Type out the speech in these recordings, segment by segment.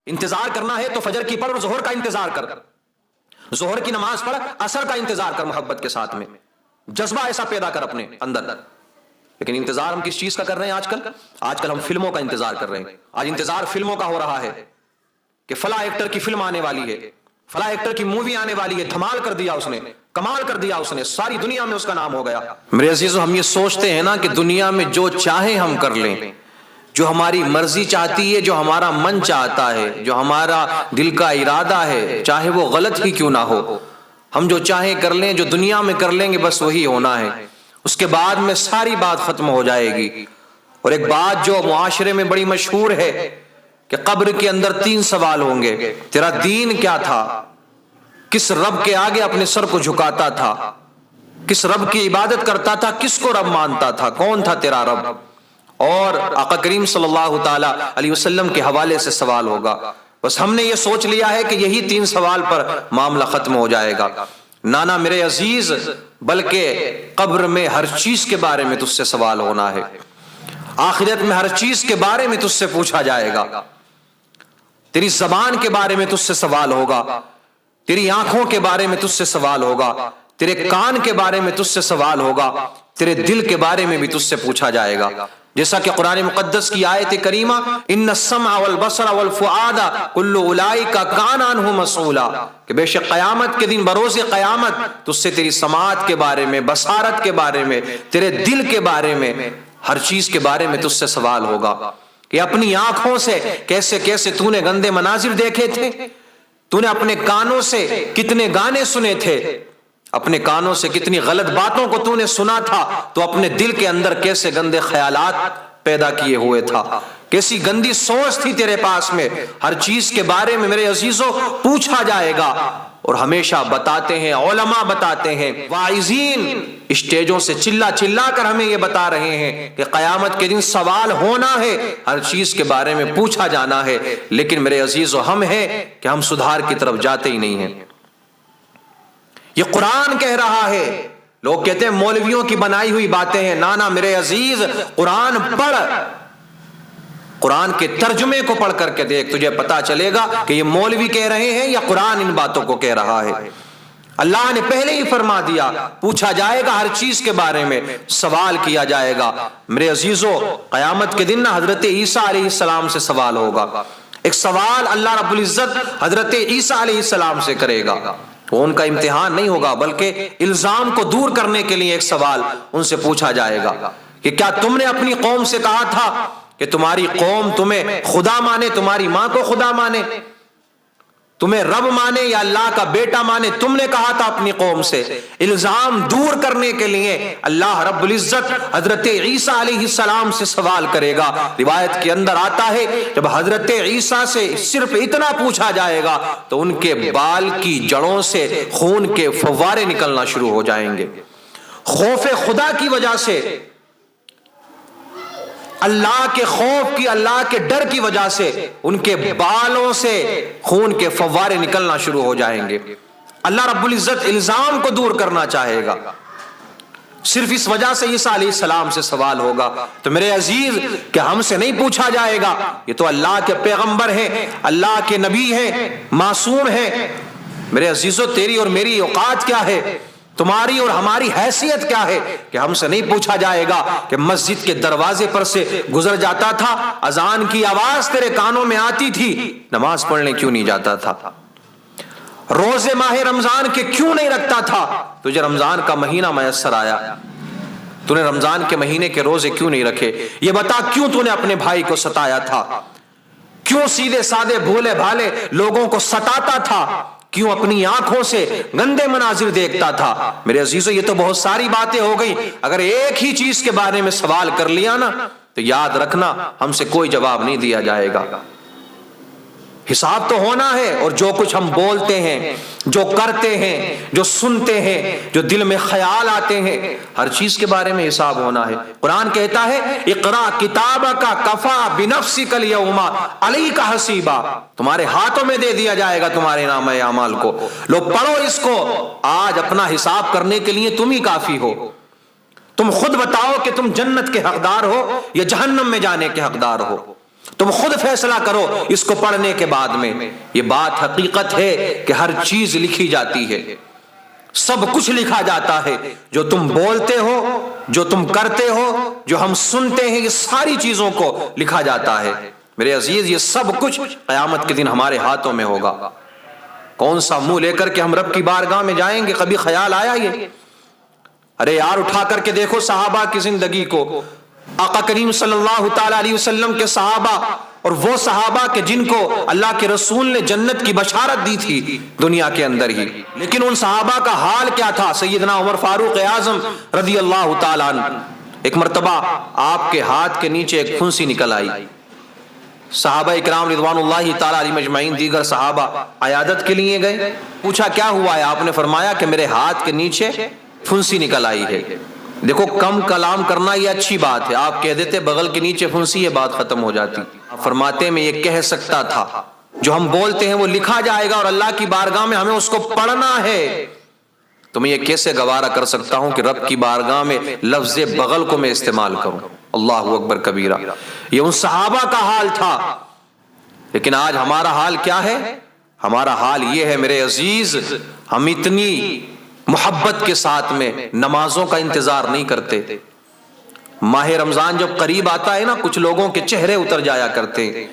انتظار کرنا ہے تو فجر کی پڑھ اور ظہر کا انتظار کر، ظہر کی نماز پڑھ، عصر کا انتظار کر محبت کے ساتھ میں، جذبہ ایسا پیدا کر اپنے اندر۔ لیکن انتظار ہم کس چیز کا کر رہے ہیں آج کل ہم فلموں کا انتظار کر رہے ہیں۔ آج انتظار فلموں کا ہو رہا ہے کہ فلاں ایکٹر کی فلم آنے والی ہے، فلاں ایکٹر کی مووی آنے والی ہے، دھمال کر دیا اس نے، کمال کر دیا اس نے، ساری دنیا میں اس کا نام ہو گیا۔ میرے عزیزو، ہم یہ سوچتے ہیں نا کہ دنیا میں جو چاہے ہم کر لیں، جو ہماری مرضی چاہتی ہے، جو ہمارا من چاہتا ہے، جو ہمارا دل کا ارادہ ہے، چاہے وہ غلط ہی کیوں نہ ہو، ہم جو چاہیں کر لیں، جو دنیا میں کر لیں گے بس وہی ہونا ہے۔ اس کے بعد میں ساری بات ختم ہو جائے گی۔ اور ایک بات جو معاشرے میں بڑی مشہور ہے کہ قبر کے اندر 3 سوال ہوں گے۔ تیرا دین کیا تھا؟ کس رب کے آگے اپنے سر کو جھکاتا تھا؟ کس رب کی عبادت کرتا تھا؟ کس کو رب مانتا تھا؟ کون تھا تیرا رب؟ اور آقا کریم صلی اللہ تعالی علیہ وسلم کے حوالے سے سوال ہوگا۔ بس ہم نے یہ سوچ لیا ہے کہ یہی 3 سوال پر معاملہ ختم ہو جائے گا۔ نانا میرے عزیز، بلکہ قبر میں ہر چیز کے بارے میں تجھ سے سوال ہونا ہے، آخرت میں ہر چیز کے بارے میں تجھ سے پوچھا جائے گا۔ تیری زبان کے بارے میں تجھ سے سوال ہوگا، تیری آنکھوں کے بارے میں تجھ سے سوال ہوگا، تیرے کان کے بارے میں تجھ سے سوال ہوگا، تیرے دل کے بارے میں بھی تجھ سے پوچھا جائے گا۔ جیسا کہ قرآن مقدس کی آیت کریمہ ان السمع والبصر والفؤاد کل اولئک کان عنہ مسئولا، کہ بے شک قیامت کے دن، بروز قیامت، تجھ سے تیری سماعت کے بارے میں، بصارت کے بارے میں، تیرے دل کے بارے میں، ہر چیز کے بارے میں تجھ سے سوال ہوگا کہ اپنی آنکھوں سے کیسے کیسے تو نے گندے مناظر دیکھے تھے، تو نے اپنے کانوں سے کتنے گانے سنے تھے، اپنے کانوں سے کتنی غلط باتوں کو تو نے سنا تھا، تو اپنے دل کے اندر کیسے گندے خیالات پیدا کیے ہوئے تھا، کیسی گندی سوچ تھی تیرے پاس میں۔ ہر چیز کے بارے میں میرے عزیزوں پوچھا جائے گا۔ اور ہمیشہ بتاتے ہیں، علماء بتاتے ہیں، واعظین اسٹیجوں سے چلا چلا کر ہمیں یہ بتا رہے ہیں کہ قیامت کے دن سوال ہونا ہے، ہر چیز کے بارے میں پوچھا جانا ہے۔ لیکن میرے عزیزوں، ہم ہیں کہ ہم سدھار کی طرف جاتے ہی نہیں ہیں۔ یہ قرآن کہہ رہا ہے۔ لوگ کہتے ہیں مولویوں کی بنائی ہوئی باتیں ہیں۔ نانا میرے عزیز، قرآن پڑھ، قرآن کے ترجمے کو پڑھ کر کے دیکھ، تجھے پتا چلے گا کہ یہ مولوی کہہ رہے ہیں یا قرآن ان باتوں کو کہہ رہا ہے۔ اللہ نے پہلے ہی فرما دیا، پوچھا جائے گا ہر چیز کے بارے میں، سوال کیا جائے گا۔ میرے عزیزو، قیامت کے دن نہ حضرت عیسیٰ علیہ السلام سے سوال ہوگا۔ ایک سوال اللہ رب العزت حضرت عیسیٰ علیہ السلام سے کرے گا۔ وہ ان کا امتحان نہیں ہوگا، بلکہ الزام کو دور کرنے کے لیے ایک سوال ان سے پوچھا جائے گا کہ کیا تم نے اپنی قوم سے کہا تھا کہ تمہاری قوم تمہیں خدا مانے، تمہاری ماں کو خدا مانے، تمہیں رب مانے یا اللہ کا بیٹا مانے؟ تم نے کہا تھا اپنی قوم سے۔ الزام دور کرنے کے لیے اللہ رب العزت حضرت عیسیٰ علیہ السلام سے سوال کرے گا۔ روایت کے اندر آتا ہے جب حضرت عیسیٰ سے صرف اتنا پوچھا جائے گا تو ان کے بال کی جڑوں سے خون کے فوارے نکلنا شروع ہو جائیں گے۔ خوف خدا کی وجہ سے، اللہ کے خوف کی، اللہ کے ڈر کی وجہ سے ان کے بالوں سے خون کے فوارے نکلنا شروع ہو جائیں گے۔ اللہ رب العزت الزام کو دور کرنا چاہے گا، صرف اس وجہ سے عیسیٰ علیہ السلام سے سوال ہوگا۔ تو میرے عزیز، کہ ہم سے نہیں پوچھا جائے گا، یہ تو اللہ کے پیغمبر ہیں، اللہ کے نبی ہیں، معصوم ہیں۔ میرے عزیزو، تیری اور میری اوقات کیا ہے، تمہاری اور ہماری حیثیت کیا ہے کہ ہم سے نہیں پوچھا جائے گا کہ مسجد کے دروازے پر سے گزر جاتا تھا، اذان کی آواز تیرے کانوں میں آتی تھی، نماز پڑھنے کیوں نہیں جاتا تھا؟ روزے ماہ رمضان کے کیوں نہیں رکھتا تھا؟ تجھے رمضان کا مہینہ میسر آیا، تو نے رمضان کے مہینے کے روزے کیوں نہیں رکھے؟ یہ بتا، کیوں تو نے اپنے بھائی کو ستایا تھا؟ کیوں سیدھے سادے بھولے بھالے لوگوں کو ستاتا تھا؟ کیوں اپنی آنکھوں سے گندے مناظر دیکھتا تھا؟ میرے عزیزو، یہ تو بہت ساری باتیں ہو گئی۔ اگر ایک ہی چیز کے بارے میں سوال کر لیا نا تو یاد رکھنا ہم سے کوئی جواب نہیں دیا جائے گا۔ حساب تو ہونا ہے، اور جو کچھ ہم بولتے ہیں، جو کرتے ہیں، جو سنتے ہیں، جو دل میں خیال آتے ہیں، ہر چیز کے بارے میں حساب ہونا ہے۔ قرآن کہتا ہے اقرا کتابک کفا بنفسک الیوم علیک حسیبا، تمہارے ہاتھوں میں دے دیا جائے گا تمہارے نامہ اعمال کو، لو پڑھو اس کو، آج اپنا حساب کرنے کے لیے تم ہی کافی ہو۔ تم خود بتاؤ کہ تم جنت کے حقدار ہو یا جہنم میں جانے کے حقدار ہو۔ تم خود فیصلہ کرو اس کو پڑھنے کے بعد میں۔ یہ بات حقیقت ہے کہ ہر چیز لکھی جاتی ہے، سب کچھ لکھا جاتا ہے، جو تم بولتے ہو، جو تم کرتے ہو، جو ہم سنتے ہیں، یہ ساری چیزوں کو لکھا جاتا ہے میرے عزیز۔ یہ سب کچھ قیامت کے دن ہمارے ہاتھوں میں ہوگا۔ کون سا منہ لے کر کے ہم رب کی بارگاہ میں جائیں گے؟ کبھی خیال آیا یہ؟ ارے یار اٹھا کر کے دیکھو صحابہ کی زندگی کو، آقا کریم صلی اللہ تعالی علیہ وسلم کے صحابہ، اور وہ صحابہ کہ جن کو اللہ کے رسول نے جنت کی بشارت دی تھی دنیا کے اندر ہی، لیکن ان صحابہ کا حال کیا تھا؟ سیدنا عمر فاروق اعظم رضی اللہ تعالیٰ عنہ، ایک مرتبہ آپ کے ہاتھ کے نیچے ایک پھنسی نکل آئی، صحابہ اکرام رضوان اللہ تعالیٰ علیہ مجمعین دیگر صحابہ عیادت کے لیے گئے، پوچھا کیا ہوا ہے؟ آپ نے فرمایا کہ میرے ہاتھ کے نیچے پھنسی نکل آئی ہے۔ دیکھو کم کلام کرنا یہ اچھی بات ہے، آپ کہہ دیتے بغل کے نیچے پھنسی، یہ بات ختم ہو جاتی۔ فرماتے میں یہ کہہ سکتا تھا جو ہم بولتے ہیں وہ لکھا جائے گا اور اللہ کی بارگاہ میں ہمیں اس کو پڑھنا ہے، تو میں یہ کیسے گوارا کر سکتا ہوں کہ رب کی بارگاہ میں لفظ بغل کو میں استعمال کروں؟ اللہ اکبر کبیرہ۔ یہ ان صحابہ کا حال تھا، لیکن آج ہمارا حال کیا ہے؟ ہمارا حال یہ ہے میرے عزیز، ہم اتنی محبت کے ساتھ میں نمازوں کا انتظار نہیں کرتے۔ ماہ رمضان جب قریب آتا ہے نا، کچھ لوگوں کے چہرے اتر جایا کرتے ہیں،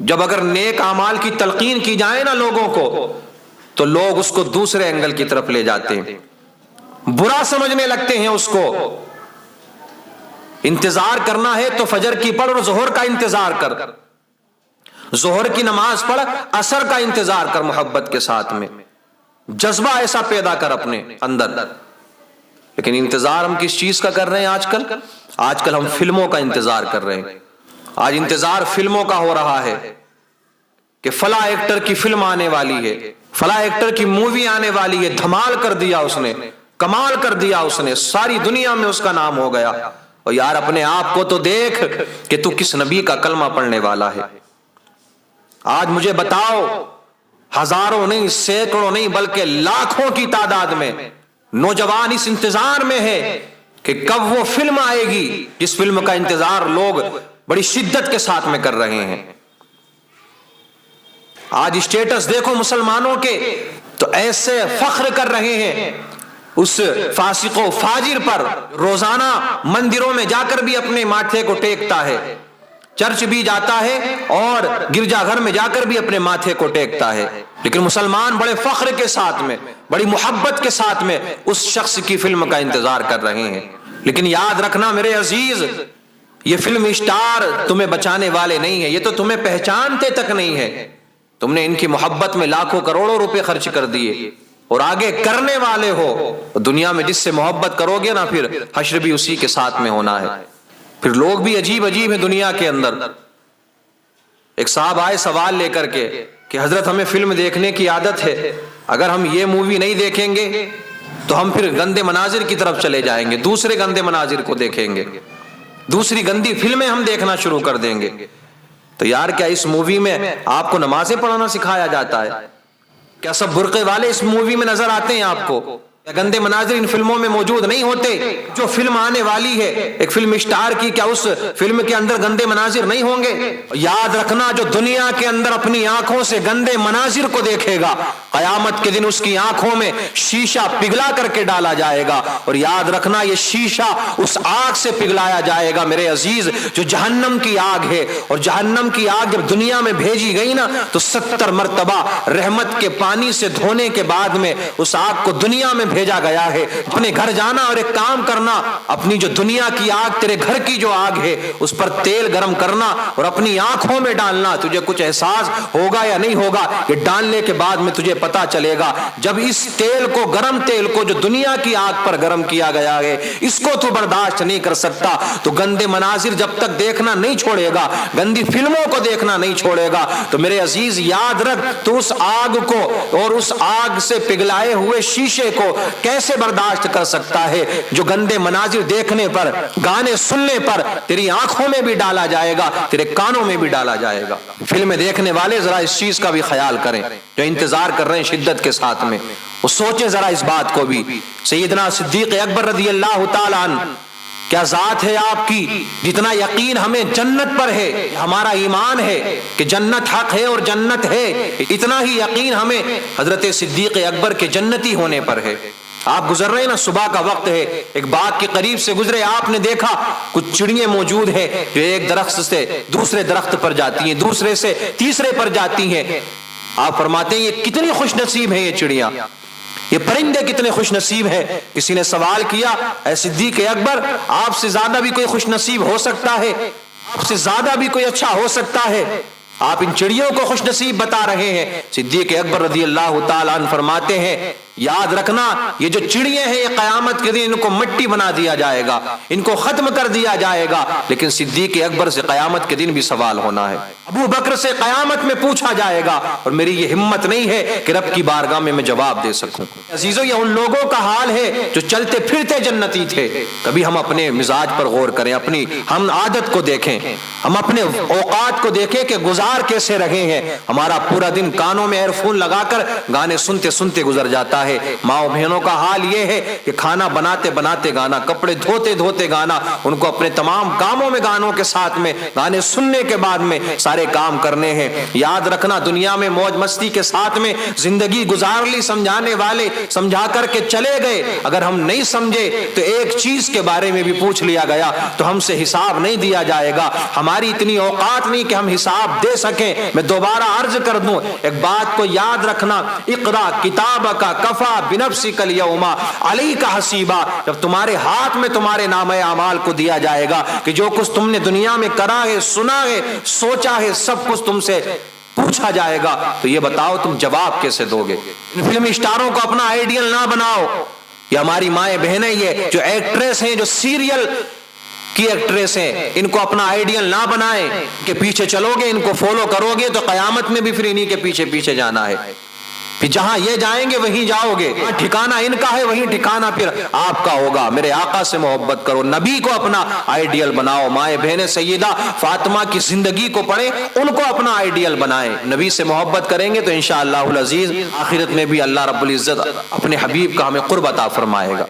جب اگر نیک اعمال کی تلقین کی جائے نا لوگوں کو، تو لوگ اس کو دوسرے اینگل کی طرف لے جاتے ہیں، برا سمجھنے لگتے ہیں اس کو۔ انتظار کرنا ہے تو فجر کی پڑھ اور ظہر کا انتظار کر، ظہر کی نماز پڑھ، عصر کا انتظار کر محبت کے ساتھ میں، جذبہ ایسا پیدا کر اپنے اندر۔ لیکن انتظار ہم کس چیز کا کر رہے ہیں آج کل؟ آج کل ہم فلموں کا انتظار کر رہے ہیں۔ آج انتظار فلموں کا ہو رہا ہے کہ فلاں ایکٹر کی فلم آنے والی ہے، فلاں ایکٹر کی مووی آنے والی ہے، دھمال کر دیا اس نے، کمال کر دیا اس نے، ساری دنیا میں اس کا نام ہو گیا۔ اور یار اپنے آپ کو تو دیکھ کہ تو کس نبی کا کلمہ پڑھنے والا ہے۔ آج مجھے بتاؤ، ہزاروں نہیں، سینکڑوں نہیں، بلکہ لاکھوں کی تعداد میں نوجوان اس انتظار میں ہے کہ کب وہ فلم آئے گی جس فلم کا انتظار لوگ بڑی شدت کے ساتھ میں کر رہے ہیں۔ آج اسٹیٹس دیکھو مسلمانوں کے، تو ایسے فخر کر رہے ہیں اس فاسق و فاجر پر، روزانہ مندروں میں جا کر بھی اپنے ماتھے کو ٹیکتا ہے، چرچ بھی جاتا ہے اور گرجا گھر میں جا کر بھی اپنے ماتھے کو ٹیکتا ہے، لیکن مسلمان بڑے فخر کے ساتھ میں، بڑی محبت کے ساتھ میں اس شخص کی فلم کا انتظار کر رہے ہیں۔ لیکن یاد رکھنا میرے عزیز، یہ فلم اسٹار تمہیں بچانے والے نہیں ہیں، یہ تو تمہیں پہچانتے تک نہیں ہے۔ تم نے ان کی محبت میں لاکھوں کروڑوں روپے خرچ کر دیے، اور آگے کرنے والے ہو۔ دنیا میں جس سے محبت کرو گے نا، پھر حشر بھی اسی کے ساتھ میں ہونا ہے۔ پھر لوگ بھی عجیب عجیب ہیں دنیا کے اندر۔ ایک صاحب آئے سوال لے کر کے کہ حضرت ہمیں فلم دیکھنے کی عادت ہے، اگر ہم یہ مووی نہیں دیکھیں گے تو ہم پھر گندے مناظر کی طرف چلے جائیں گے، دوسرے گندے مناظر کو دیکھیں گے، دوسری گندی فلمیں ہم دیکھنا شروع کر دیں گے۔ تو یار کیا اس مووی میں آپ کو نمازیں پڑھنا سکھایا جاتا ہے؟ کیا سب برقعے والے اس مووی میں نظر آتے ہیں آپ کو؟ گندے مناظر ان فلموں میں موجود نہیں ہوتے؟ جو فلم آنے والی ہے ایک فلم اسٹار کی، کیا اس فلم کے اندر گندے مناظر نہیں ہوں گے؟ یاد رکھنا، جو دنیا کے اندر اپنی آنکھوں سے گندے مناظر کو دیکھے گا، قیامت کے دن اس کی آنکھوں میں شیشہ پگھلا کر کے ڈالا جائے گا، اور یاد رکھنا یہ شیشہ اس آگ سے پگھلایا جائے گا میرے عزیز جو جہنم کی آگ ہے۔ اور جہنم کی آگ جب دنیا میں بھیجی گئی نا، تو 70 مرتبہ رحمت کے پانی سے دھونے کے بعد میں اس آگ کو دنیا میں بھیجا گیا ہے۔ اپنے گھر جانا اور ایک کام کرنا، اپنی جو دنیا کی آگ، تیرے گھر کی جو آگ ہے، اس پر تیل گرم کرنا اور اپنی آنکھوں میں ڈالنا۔ تجھے کچھ احساس ہوگا یا نہیں ہوگا، یہ ڈالنے کے بعد میں تجھے پتا چلے گا۔ جب اس تیل کو، گرم تیل کو جو دنیا کی آگ پر گرم کیا گیا ہے، اس کو تو برداشت نہیں کر سکتا، تو گندے مناظر جب تک دیکھنا نہیں چھوڑے گا، گندی فلموں کو دیکھنا نہیں چھوڑے گا، تو میرے عزیز یاد رکھ، تو اس آگ کو اور اس آگ سے پگھلائے ہوئے شیشے کو کیسے برداشت کر سکتا ہے جو گندے مناظر دیکھنے پر، گانے سننے پر تیری آنکھوں میں بھی ڈالا جائے گا، تیرے کانوں میں بھی ڈالا جائے گا۔ فلمیں دیکھنے والے ذرا اس چیز کا بھی خیال کریں، جو انتظار کر رہے ہیں شدت کے ساتھ میں، وہ سوچیں ذرا اس بات کو بھی۔ سیدنا صدیق اکبر رضی اللہ تعالیٰ عنہ کیا ذات ہے آپ کی، جتنا یقین ہمیں جنت پر ہے، ہمارا ایمان ہے کہ جنت حق ہے اور جنت ہے، اتنا ہی یقین ہمیں حضرت صدیق اکبر کے جنتی ہونے پر ہے۔ آپ گزر رہے ہیں نا، صبح کا وقت ہے، ایک باغ کے قریب سے گزرے، آپ نے دیکھا کچھ چڑیاں موجود ہیں جو ایک درخت سے دوسرے درخت پر جاتی ہیں، دوسرے سے تیسرے پر جاتی ہیں۔ آپ فرماتے ہیں یہ کتنی خوش نصیب ہیں یہ چڑیاں، یہ پرندے کتنے خوش نصیب ہیں۔ کسی نے سوال کیا، اے صدیق اکبر، آپ سے زیادہ بھی کوئی خوش نصیب ہو سکتا ہے؟ آپ سے زیادہ بھی کوئی اچھا ہو سکتا ہے؟ آپ ان چڑیوں کو خوش نصیب بتا رہے ہیں۔ صدیق اکبر رضی اللہ تعالیٰ عنہ فرماتے ہیں یاد رکھنا یہ جو چڑیاں ہیں یہ قیامت کے دن ان کو مٹی بنا دیا جائے گا، ان کو ختم کر دیا جائے گا، لیکن صدیق اکبر سے قیامت کے دن بھی سوال ہونا ہے، ابو بکر سے قیامت میں پوچھا جائے گا، اور میری یہ ہمت نہیں ہے کہ رب کی بارگاہ میں جواب دے سکوں۔ عزیزو، یہ ان لوگوں کا حال ہے جو چلتے پھرتے جنتی تھے۔ کبھی ہم اپنے مزاج پر غور کریں، اپنی ہم عادت کو دیکھیں، ہم اپنے اوقات کو دیکھیں کہ گزار کیسے رہے ہیں۔ ہمارا پورا دن کانوں میں ایئر فون لگا کر گانے سنتے سنتے گزر جاتا ہے۔ ماں بہنوں کا حال یہ ہے کہ کھانا بناتے بناتے گانا، کپڑے دھوتے دھوتے گانا، ان کو اپنے تمام کاموں میں گانوں کے ساتھ میں گانے سننے کے بعد میں سارے کام کرنے ہیں۔ یاد رکھنا دنیا میں موج مستی کے ساتھ میں زندگی گزار لی، سمجھانے والے سمجھا کر کے چلے گئے، اگر ہم نہیں سمجھے تو ایک چیز کے بارے میں بھی پوچھ لیا گیا تو ہم سے حساب نہیں دیا جائے گا۔ ہماری اتنی اوقات نہیں کہ ہم حساب دے سکیں۔ میں دوبارہ عرض کر دوں، ایک بات کو یاد رکھنا، اقرا کتابک کفا بنفسک الیوم علیک حسیبا، جب تمہارے ہاتھ میں تمہارے نامہ اعمال کو دیا جائے گا کہ جو کچھ تم نے دنیا میں کرا ہے، سنا ہے، سوچا ہے، سب کچھ تم سے پوچھا جائے گا، تو یہ بتاؤ تم جواب کیسے دو گے؟ ان فلم اسٹاروں کو اپنا آئیڈیل نہ بناؤ۔ یہ ہماری مائیں بہنیں، یہ جو ایکٹریس ہیں، جو سیریل کی ایکٹریس ہیں، ان کو اپنا آئیڈیل نہ بنائیں کہ پیچھے چلو گے، ان کو فالو کرو گے تو قیامت میں بھی پھر انہی کے پیچھے پیچھے جانا ہے، پھر جہاں یہ جائیں گے وہیں جاؤ گے، ٹھکانہ ان کا ہے وہیں ٹھکانہ پھر آپ کا ہوگا۔ میرے آقا سے محبت کرو، نبی کو اپنا آئیڈیل بناؤ۔ مائیں بہنیں سیدہ فاطمہ کی زندگی کو پڑھیں، ان کو اپنا آئیڈیل بنائیں۔ نبی سے محبت کریں گے تو انشاءاللہ العزیز آخرت میں بھی اللہ رب العزت اپنے حبیب کا ہمیں قرب عطا فرمائے گا۔